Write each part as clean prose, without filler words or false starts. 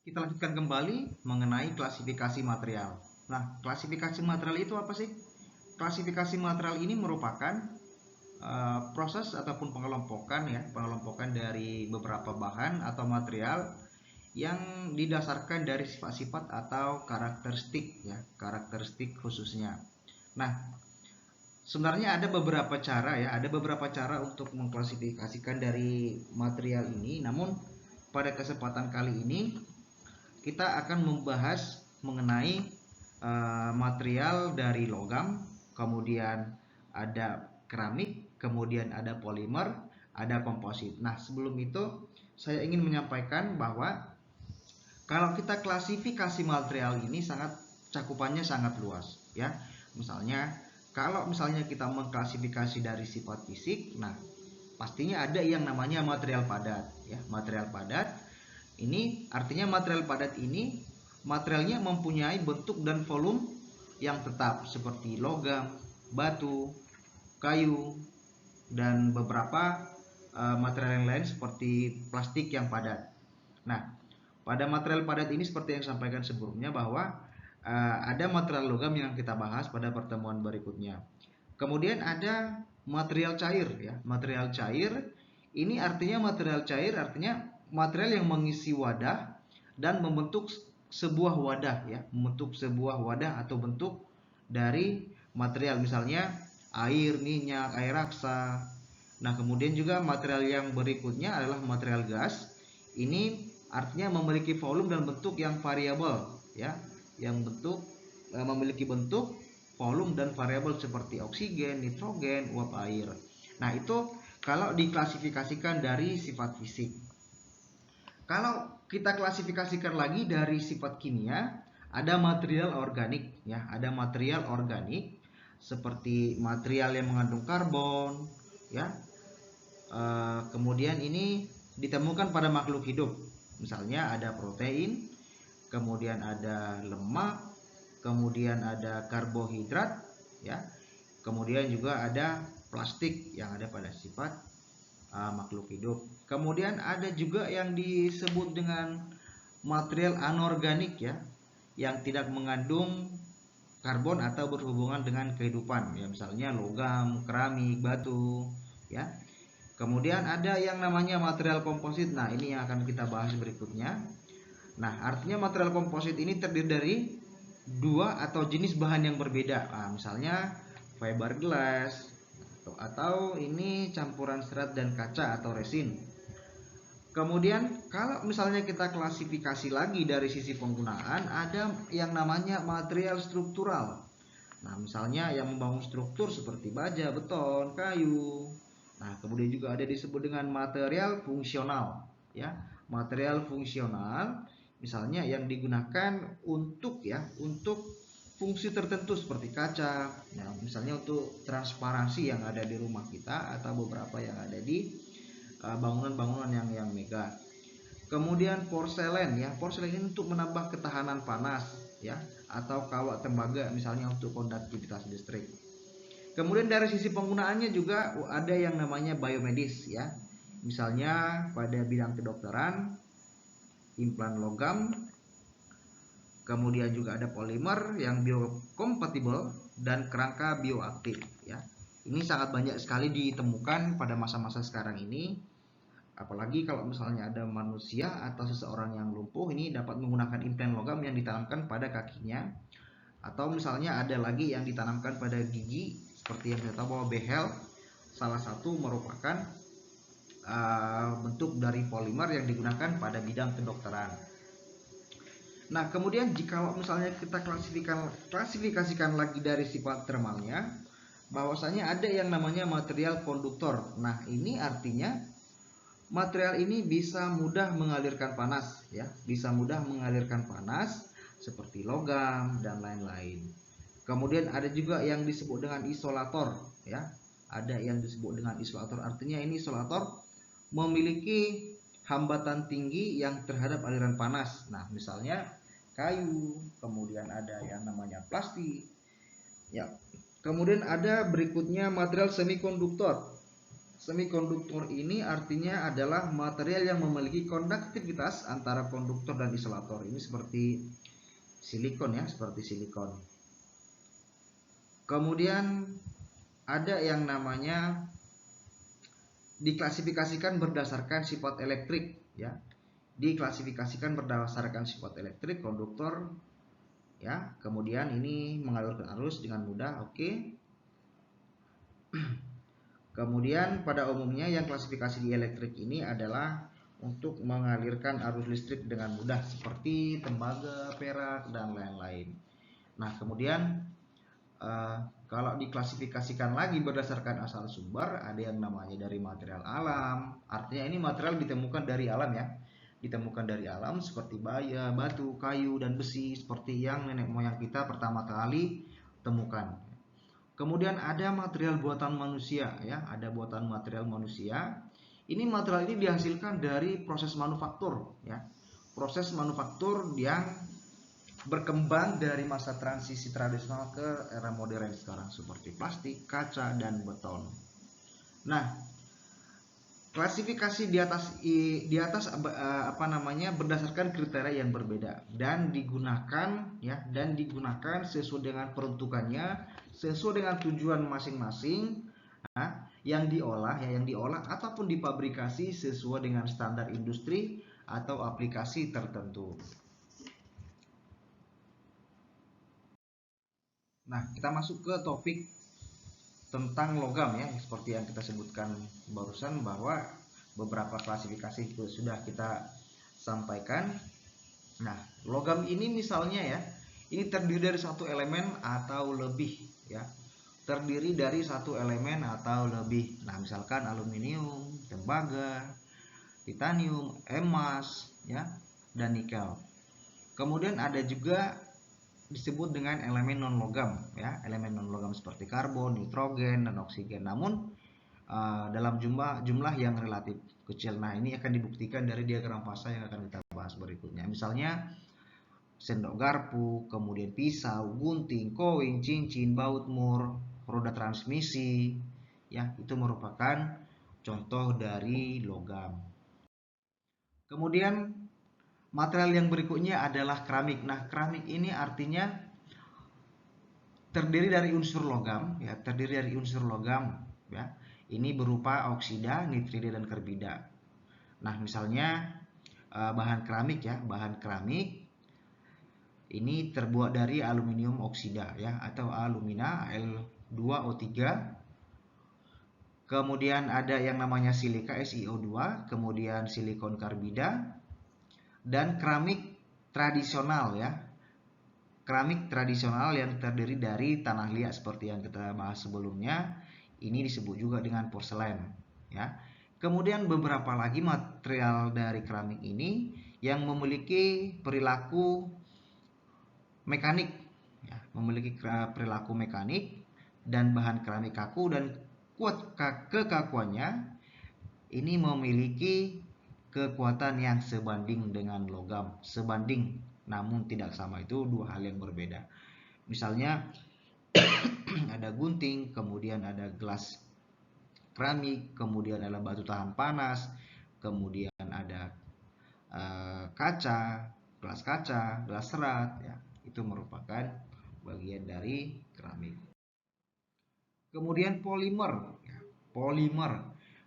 Kita lanjutkan kembali mengenai klasifikasi material. Nah, klasifikasi material itu apa sih? Klasifikasi material ini merupakan proses ataupun pengelompokan dari beberapa bahan atau material yang didasarkan dari sifat-sifat atau karakteristik khususnya. Nah, sebenarnya ada beberapa cara untuk mengklasifikasikan dari material ini. Namun pada kesempatan kali ini kita akan membahas mengenai material dari logam, kemudian ada keramik, kemudian ada polimer, ada komposit. Nah, sebelum itu saya ingin menyampaikan bahwa kalau kita klasifikasi material ini cakupannya sangat luas, ya. Misalnya kalau kita mengklasifikasi dari sifat fisik, nah pastinya ada yang namanya material padat, ya. Material padat ini artinya material padat ini materialnya mempunyai bentuk dan volume yang tetap seperti logam, batu, kayu, dan beberapa material yang lain seperti plastik yang padat. Nah, pada material padat ini seperti yang sampaikan sebelumnya bahwa ada material logam yang kita bahas pada pertemuan berikutnya. Kemudian ada material cair, ya. Material cair ini artinya material yang mengisi wadah dan membentuk sebuah wadah, ya. Membentuk sebuah wadah atau bentuk dari material, misalnya air, minyak, air raksa. Nah, kemudian juga material yang berikutnya adalah material gas. Ini artinya memiliki volume dan bentuk yang variabel, ya, yang memiliki bentuk, volume dan variabel seperti oksigen, nitrogen, uap air. Nah, itu kalau diklasifikasikan dari sifat fisik. Kalau kita klasifikasikan lagi dari sifat kimia, ada material organik, ya, ada material organik seperti material yang mengandung karbon, ya. Kemudian ini ditemukan pada makhluk hidup. Misalnya ada protein, kemudian ada lemak, kemudian ada karbohidrat, ya. Kemudian juga ada plastik yang ada pada sifat makhluk hidup. Kemudian ada juga yang disebut dengan material anorganik, ya, yang tidak mengandung karbon atau berhubungan dengan kehidupan, ya, misalnya logam, keramik, batu, ya. Kemudian ada yang namanya material komposit. Nah, ini yang akan kita bahas berikutnya. Nah, artinya material komposit ini terdiri dari dua atau jenis bahan yang berbeda. Nah, misalnya fiberglass atau ini campuran serat dan kaca atau resin. Kemudian kalau misalnya kita klasifikasi lagi dari sisi penggunaan, ada yang namanya material struktural. Nah, misalnya yang membangun struktur seperti baja, beton, kayu. Nah, kemudian juga ada disebut dengan material fungsional, ya. Material fungsional misalnya yang digunakan untuk fungsi tertentu seperti kaca. Nah, misalnya untuk transparansi yang ada di rumah kita atau beberapa yang ada di bangunan-bangunan yang megah. Kemudian porselen, ya. Porselen ini untuk menambah ketahanan panas, ya, atau kawat tembaga misalnya untuk konduktivitas listrik. Kemudian dari sisi penggunaannya juga ada yang namanya biomedis, ya. Misalnya pada bidang kedokteran, implan logam, kemudian juga ada polimer yang biokompatibel dan kerangka bioaktif, ya. Ini sangat banyak sekali ditemukan pada masa-masa sekarang ini. Apalagi kalau misalnya ada manusia atau seseorang yang lumpuh, ini dapat menggunakan implan logam yang ditanamkan pada kakinya. Atau misalnya ada lagi yang ditanamkan pada gigi, seperti yang kita tahu bahwa behel salah satu merupakan bentuk dari polimer yang digunakan pada bidang kedokteran. Nah, kemudian jika misalnya kita klasifikasikan lagi dari sifat thermalnya, bahwasanya ada yang namanya material konduktor. Nah, ini artinya material ini bisa mudah mengalirkan panas, ya, bisa mudah mengalirkan panas seperti logam dan lain-lain. Kemudian ada juga yang disebut dengan isolator, ya. Ada yang disebut dengan isolator, artinya ini isolator memiliki hambatan tinggi yang terhadap aliran panas. Nah, misalnya kayu, kemudian ada yang namanya plastik, ya. Kemudian ada berikutnya material semikonduktor. Semikonduktor ini artinya adalah material yang memiliki konduktivitas antara konduktor dan isolator. Ini seperti silikon ya, seperti silikon. Kemudian ada yang namanya diklasifikasikan berdasarkan sifat elektrik ya. Diklasifikasikan berdasarkan sifat elektrik konduktor ya. Kemudian ini mengalirkan arus dengan mudah, oke. Kemudian pada umumnya yang klasifikasi di elektrik ini adalah untuk mengalirkan arus listrik dengan mudah seperti tembaga, perak, dan lain-lain. Nah, kemudian kalau diklasifikasikan lagi berdasarkan asal sumber, ada yang namanya dari material alam. Artinya ini material ditemukan dari alam ya. Ditemukan dari alam seperti batu, kayu, dan besi seperti yang nenek moyang kita pertama kali temukan. Kemudian ada material buatan manusia ya, ada buatan material manusia. Ini material ini dihasilkan dari proses manufaktur ya. Proses manufaktur yang berkembang dari masa transisi tradisional ke era modern sekarang seperti plastik, kaca, dan beton. Nah, klasifikasi di atas berdasarkan kriteria yang berbeda dan digunakan sesuai dengan peruntukannya, sesuai dengan tujuan masing-masing, yang diolah ataupun dipabrikasi sesuai dengan standar industri atau aplikasi tertentu. Nah, kita masuk ke topik tentang logam ya, seperti yang kita sebutkan barusan bahwa beberapa klasifikasi itu sudah kita sampaikan. Nah, logam ini misalnya ya, ini terdiri dari satu elemen atau lebih ya. Terdiri dari satu elemen atau lebih. Nah, misalkan aluminium, tembaga, titanium, emas ya, dan nikel. Kemudian ada juga disebut dengan elemen non logam ya, elemen non logam seperti karbon, nitrogen, dan oksigen, namun dalam jumlah yang relatif kecil. Nah, ini akan dibuktikan dari diagram fasa yang akan kita bahas berikutnya. Misalnya sendok garpu, kemudian pisau, gunting, koin, cincin, baut mur, roda transmisi ya, itu merupakan contoh dari logam. Kemudian material yang berikutnya adalah keramik. Nah, keramik ini artinya terdiri dari unsur logam ya, ya. Ini berupa oksida, nitrida, dan karbida. Nah, misalnya bahan keramik ya, bahan keramik ini terbuat dari aluminium oksida ya, atau alumina Al2O3. Kemudian ada yang namanya silika SiO2, kemudian silikon karbida, dan keramik tradisional ya. Keramik tradisional yang terdiri dari tanah liat seperti yang kita bahas sebelumnya, ini disebut juga dengan porselen ya. Kemudian beberapa lagi material dari keramik ini yang memiliki perilaku mekanik ya, dan bahan keramik kaku dan kuat kekakuannya ini memiliki kekuatan yang sebanding dengan logam, namun tidak sama, itu dua hal yang berbeda. Misalnya ada gunting, kemudian ada gelas keramik, kemudian ada batu tahan panas, kemudian ada kaca, gelas serat ya, itu merupakan bagian dari keramik. Kemudian polimer ya,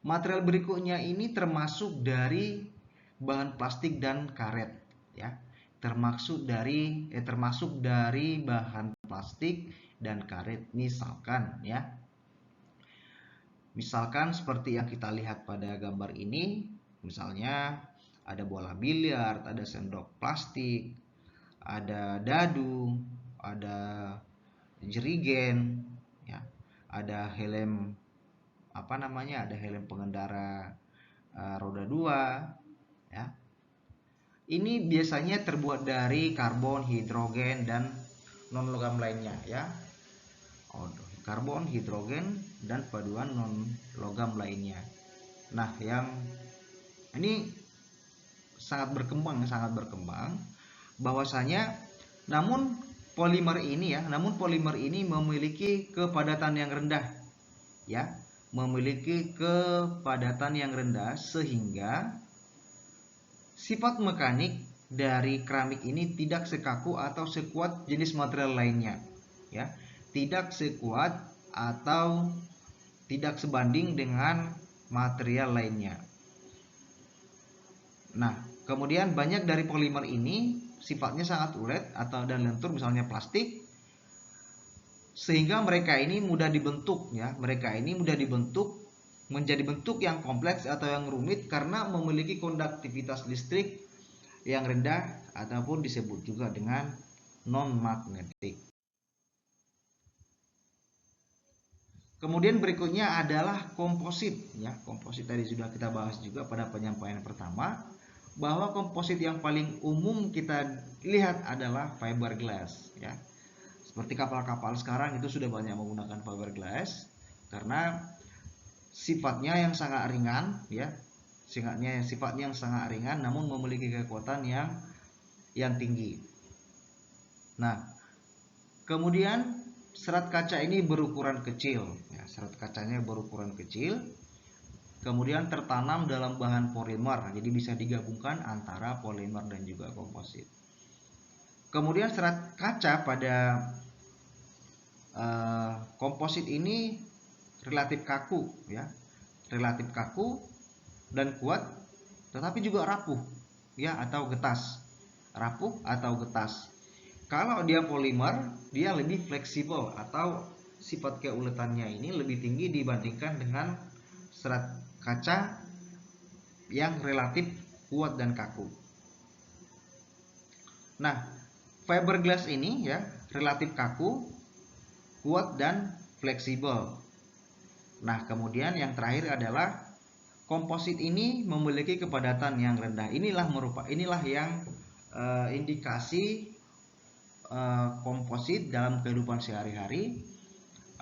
material berikutnya ini termasuk dari bahan plastik dan karet ya. Termasuk dari bahan plastik dan karet, misalkan seperti yang kita lihat pada gambar ini, misalnya ada bola biliar, ada sendok plastik, ada dadu, ada jerigen ya, ada helm ada helm pengendara roda 2 ya. Ini biasanya terbuat dari karbon, hidrogen, dan non logam lainnya ya. Karbon, hidrogen, dan paduan non logam lainnya. Nah, yang ini sangat berkembang bahwasanya namun polimer ini memiliki kepadatan yang rendah ya. memiliki kepadatan yang rendah sehingga sifat mekanik dari keramik ini tidak sekaku atau sekuat jenis material lainnya, ya. Tidak sekuat atau tidak sebanding dengan material lainnya. Nah, kemudian banyak dari polimer ini sifatnya sangat ulet atau dan lentur, misalnya plastik, sehingga mereka ini mudah dibentuk, ya. Mereka ini mudah dibentuk menjadi bentuk yang kompleks atau yang rumit karena memiliki konduktivitas listrik yang rendah ataupun disebut juga dengan non magnetik. Kemudian berikutnya adalah komposit, ya. Komposit tadi sudah kita bahas juga pada penyampaian pertama, bahwa komposit yang paling umum kita lihat adalah fiberglass, ya. Seperti kapal-kapal sekarang itu sudah banyak menggunakan fiberglass karena sifatnya yang sangat ringan, ya. Sifatnya yang sangat ringan namun memiliki kekuatan yang tinggi. Nah, kemudian serat kaca ini berukuran kecil, ya. Serat kacanya berukuran kecil, kemudian tertanam dalam bahan polimer, jadi bisa digabungkan antara polimer dan juga komposit. Kemudian serat kaca pada komposit ini relatif kaku, ya, relatif kaku dan kuat, tetapi juga rapuh, ya, atau getas, rapuh atau getas. Kalau dia polimer, dia lebih fleksibel atau sifat keuletannya ini lebih tinggi dibandingkan dengan serat kaca yang relatif kuat dan kaku. Nah, fiberglass ini, ya, relatif kaku, kuat dan fleksibel. Nah, kemudian yang terakhir adalah komposit ini memiliki kepadatan yang rendah. Inilah yang indikasi komposit dalam kehidupan sehari-hari.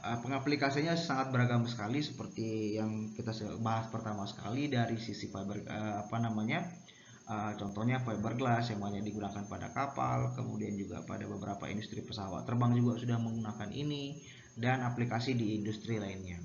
Pengaplikasinya sangat beragam sekali seperti yang kita bahas pertama sekali dari sisi fiber contohnya fiberglass yang banyak digunakan pada kapal, kemudian juga pada beberapa industri pesawat terbang juga sudah menggunakan ini, dan aplikasi di industri lainnya.